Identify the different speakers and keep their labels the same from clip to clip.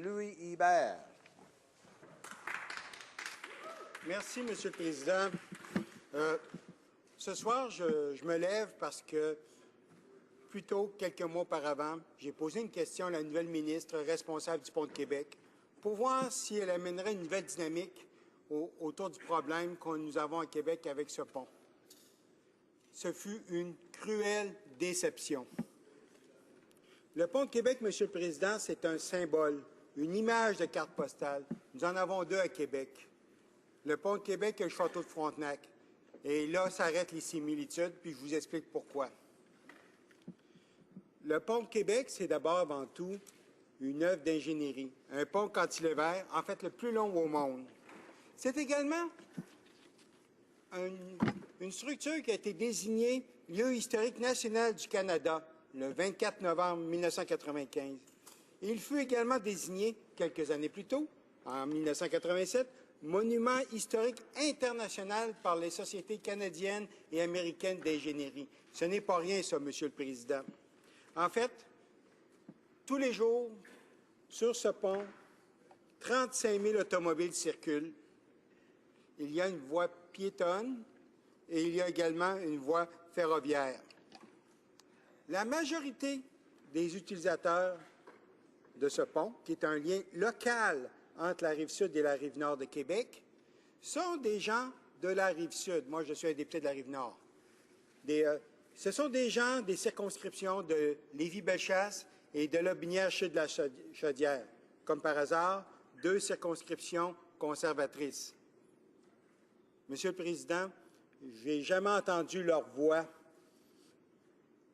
Speaker 1: Louis Hébert.
Speaker 2: Merci, Monsieur le Président. Ce soir, je me lève parce que, plus tôt, quelques mois auparavant, j'ai posé une question à la nouvelle ministre responsable du Pont de Québec pour voir si elle amènerait une nouvelle dynamique autour du problème que nous avons à Québec avec ce pont. Ce fut une cruelle déception. Le Pont de Québec, Monsieur le Président, c'est un symbole, une image de carte postale. Nous en avons deux à Québec. Le Pont de Québec et le Château de Frontenac. Et là s'arrêtent les similitudes, puis je vous explique pourquoi. Le Pont de Québec, c'est d'abord avant tout une œuvre d'ingénierie. Un pont cantilever, en fait, le plus long au monde. C'est également une structure qui a été désignée lieu historique national du Canada le 24 novembre 1995. Il fut également désigné quelques années plus tôt, en 1987, monument historique international par les sociétés canadiennes et américaines d'ingénierie. Ce n'est pas rien, ça, Monsieur le Président. En fait, tous les jours, sur ce pont, 35 000 automobiles circulent. Il y a une voie piétonne et il y a également une voie ferroviaire. La majorité des utilisateurs de ce pont, qui est un lien local entre la Rive-Sud et la Rive-Nord de Québec, sont des gens de la Rive-Sud. Moi, je suis un député de la Rive-Nord. Ce sont des gens des circonscriptions de Lévis-Bellechasse et de Lotbinière-Chaudière. Comme par hasard, deux circonscriptions conservatrices. Monsieur le Président, je n'ai jamais entendu leur voix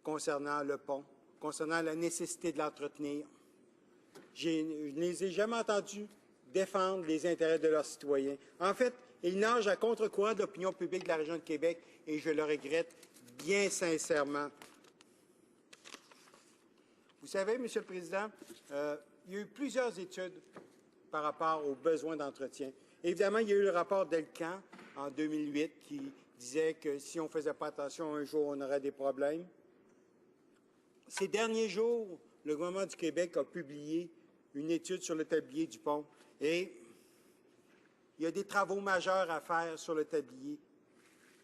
Speaker 2: concernant le pont, concernant la nécessité de l'entretenir. Je ne les ai jamais entendus défendre les intérêts de leurs citoyens. En fait, ils nagent à contre-courant de l'opinion publique de la région de Québec et je le regrette bien sincèrement. Vous savez, Monsieur le Président, il y a eu plusieurs études par rapport aux besoins d'entretien. Évidemment, il y a eu le rapport Delcan en 2008 qui disait que si on ne faisait pas attention, un jour, on aurait des problèmes. Ces derniers jours, le gouvernement du Québec a publié une étude sur le tablier du pont et il y a des travaux majeurs à faire sur le tablier.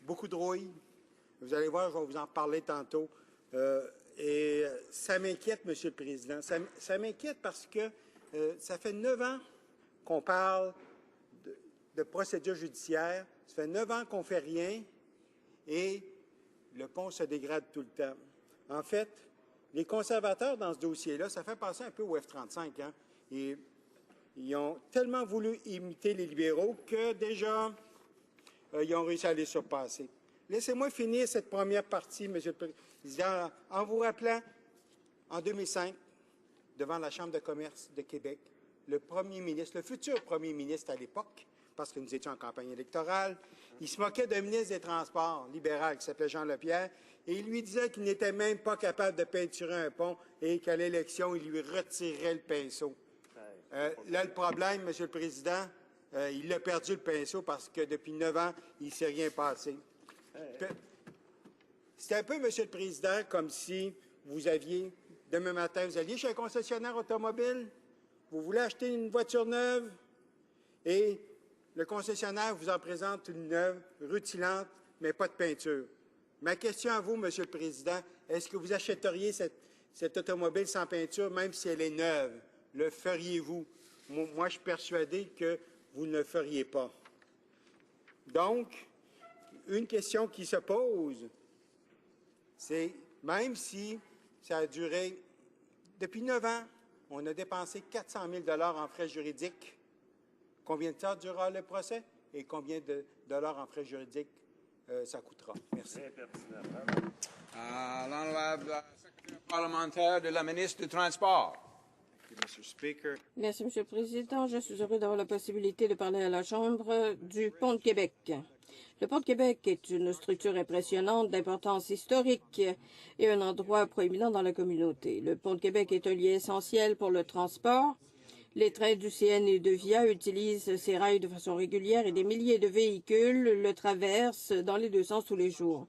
Speaker 2: Beaucoup de rouille. Vous allez voir, je vais vous en parler tantôt. Et ça m'inquiète, Monsieur le Président. Ça m'inquiète parce que ça fait 9 ans qu'on parle de procédure judiciaire. Ça fait 9 ans qu'on ne fait rien et le pont se dégrade tout le temps. En fait, les conservateurs dans ce dossier-là, ça fait penser un peu au F-35. Hein? Et ils ont tellement voulu imiter les libéraux que déjà, ils ont réussi à les surpasser. Laissez-moi finir cette première partie, Monsieur le Président, en vous rappelant, en 2005, devant la Chambre de commerce de Québec, le premier ministre, le futur premier ministre à l'époque, parce que nous étions en campagne électorale, il se moquait d'un ministre des Transports libéral qui s'appelait Jean Lepierre, et il lui disait qu'il n'était même pas capable de peinturer un pont et qu'à l'élection, il lui retirerait le pinceau. Là, le problème, Monsieur le Président, il a perdu le pinceau parce que depuis 9 ans, il ne s'est rien passé. C'est un peu, Monsieur le Président, comme si vous aviez, demain matin, vous alliez chez un concessionnaire automobile, vous voulez acheter une voiture neuve et le concessionnaire vous en présente une neuve, rutilante, mais pas de peinture. Ma question à vous, Monsieur le Président, est-ce que vous achèteriez cette automobile sans peinture, même si elle est neuve? Le feriez-vous? Moi, je suis persuadé que vous ne le feriez pas. Donc, une question qui se pose, c'est, même si ça a duré, depuis 9 ans, on a dépensé 400 000 $ en frais juridiques. Combien de temps durera le procès et combien de dollars en frais juridiques ça coûtera? Merci.
Speaker 1: L'honorable secrétaire parlementaire de la ministre du Transport.
Speaker 3: Merci, Monsieur le Président. Je suis heureux d'avoir la possibilité de parler à la Chambre du Pont de Québec. Le Pont de Québec est une structure impressionnante d'importance historique et un endroit proéminent dans la communauté. Le Pont de Québec est un lien essentiel pour le transport. Les trains du CN et de VIA utilisent ces rails de façon régulière et des milliers de véhicules le traversent dans les deux sens tous les jours.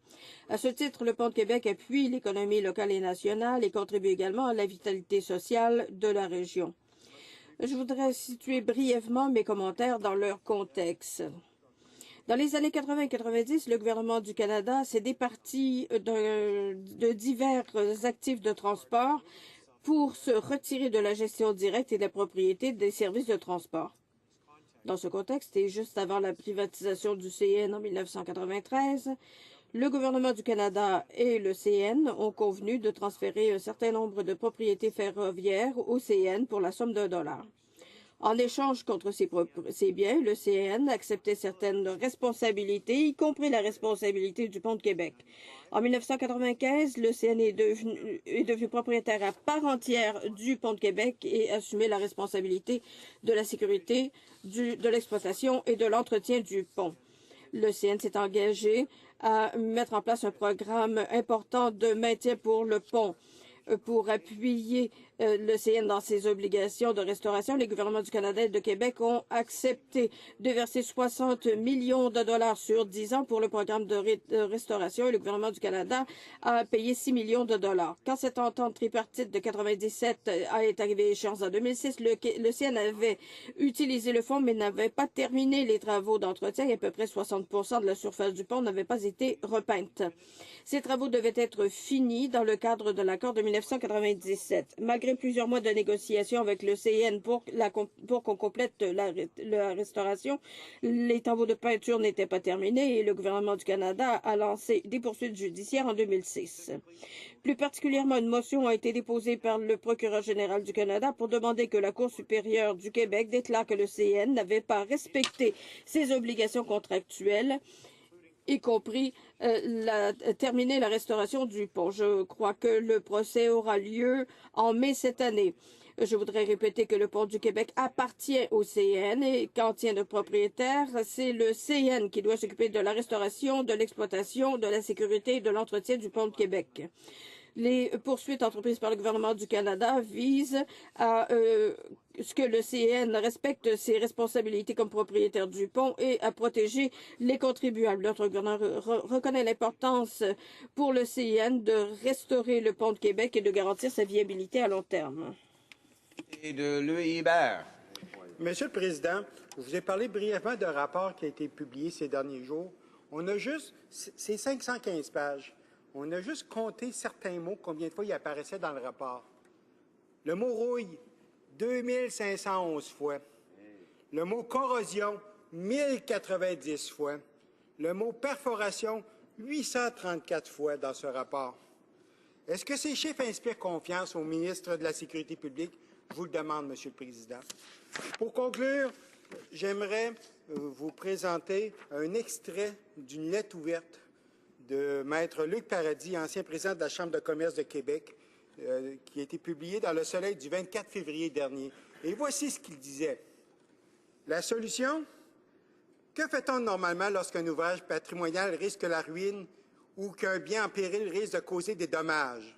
Speaker 3: À ce titre, le Pont de Québec appuie l'économie locale et nationale et contribue également à la vitalité sociale de la région. Je voudrais situer brièvement mes commentaires dans leur contexte. Dans les années 80 et 90, le gouvernement du Canada s'est départi de divers actifs de transport pour se retirer de la gestion directe et de la propriété des services de transport. Dans ce contexte, et juste avant la privatisation du CN en 1993, le gouvernement du Canada et le CN ont convenu de transférer un certain nombre de propriétés ferroviaires au CN pour la somme d'$1. En échange contre ces biens, le CN acceptait certaines responsabilités, y compris la responsabilité du pont de Québec. En 1995, le CN est devenu propriétaire à part entière du pont de Québec et assumait la responsabilité de la sécurité, de l'exploitation et de l'entretien du pont. Le CN s'est engagé à mettre en place un programme important de maintien pour le pont. Pour appuyer le CN dans ses obligations de restauration, les gouvernements du Canada et de Québec ont accepté de verser 60 millions de dollars sur 10 ans pour le programme de restauration et le gouvernement du Canada a payé 6 millions de dollars. Quand cette entente tripartite de 97 est arrivée à échéance en 2006, le CN avait utilisé le fonds mais n'avait pas terminé les travaux d'entretien et à peu près 60% de la surface du pont n'avait pas été repeinte. Ces travaux devaient être finis dans le cadre de l'accord de 1997. Malgré plusieurs mois de négociations avec le CN pour qu'on complète la restauration, les travaux de peinture n'étaient pas terminés et le gouvernement du Canada a lancé des poursuites judiciaires en 2006. Plus particulièrement, une motion a été déposée par le procureur général du Canada pour demander que la Cour supérieure du Québec déclare que le CN n'avait pas respecté ses obligations contractuelles, y compris terminer la restauration du pont. Je crois que le procès aura lieu en mai cette année. Je voudrais répéter que le pont du Québec appartient au CN et qu'en tient de propriétaire, c'est le CN qui doit s'occuper de la restauration, de l'exploitation, de la sécurité et de l'entretien du pont de Québec. Les poursuites entreprises par le gouvernement du Canada visent à ce que le CN respecte ses responsabilités comme propriétaire du pont et à protéger les contribuables. Notre gouvernement reconnaît l'importance pour le CN de restaurer le pont de Québec et de garantir sa viabilité à long terme.
Speaker 1: Et de Louis Hébert.
Speaker 2: Monsieur le Président, je vous ai parlé brièvement d'un rapport qui a été publié ces derniers jours. C'est 515 pages. On a juste compté certains mots, combien de fois ils apparaissaient dans le rapport. Le mot rouille, 2511 fois. Le mot corrosion, 1090 fois. Le mot perforation, 834 fois dans ce rapport. Est-ce que ces chiffres inspirent confiance au ministre de la Sécurité publique? Je vous le demande, Monsieur le Président. Pour conclure, j'aimerais vous présenter un extrait d'une lettre ouverte de Maître Luc Paradis, ancien président de la Chambre de commerce de Québec, qui a été publiée dans Le Soleil du 24 février dernier. Et voici ce qu'il disait. La solution? Que fait-on normalement lorsqu'un ouvrage patrimonial risque la ruine ou qu'un bien en péril risque de causer des dommages?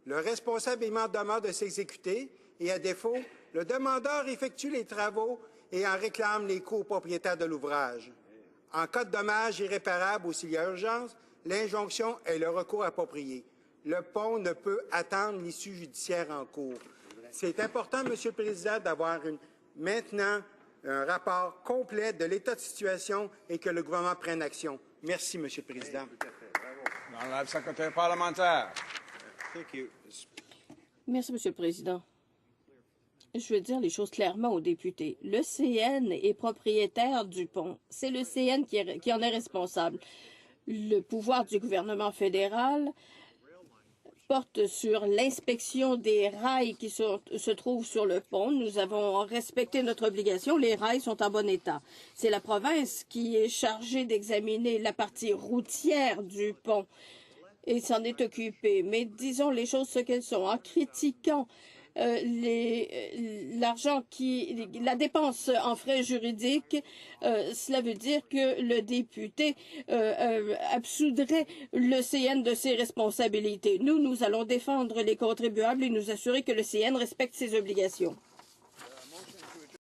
Speaker 2: Le responsable est en demeure de s'exécuter et, à défaut, le demandeur effectue les travaux et en réclame les coûts au propriétaire de l'ouvrage. En cas de dommage irréparable ou s'il y a urgence, l'injonction est le recours approprié. Le pont ne peut attendre l'issue judiciaire en cours. C'est important, Monsieur le Président, d'avoir maintenant un rapport complet de l'état de situation et que le gouvernement prenne action. Merci, Monsieur le Président.
Speaker 1: Honorable secrétaire parlementaire.
Speaker 3: Merci, Monsieur le Président. Je veux dire les choses clairement aux députés. Le CN est propriétaire du pont. C'est le CN qui en est responsable. Le pouvoir du gouvernement fédéral porte sur l'inspection des rails qui se trouvent sur le pont. Nous avons respecté notre obligation. Les rails sont en bon état. C'est la province qui est chargée d'examiner la partie routière du pont et s'en est occupée. Mais disons les choses ce qu'elles sont. En critiquant la dépense en frais juridiques, cela veut dire que le député absoudrait le CN de ses responsabilités. Nous allons défendre les contribuables et nous assurer que le CN respecte ses obligations.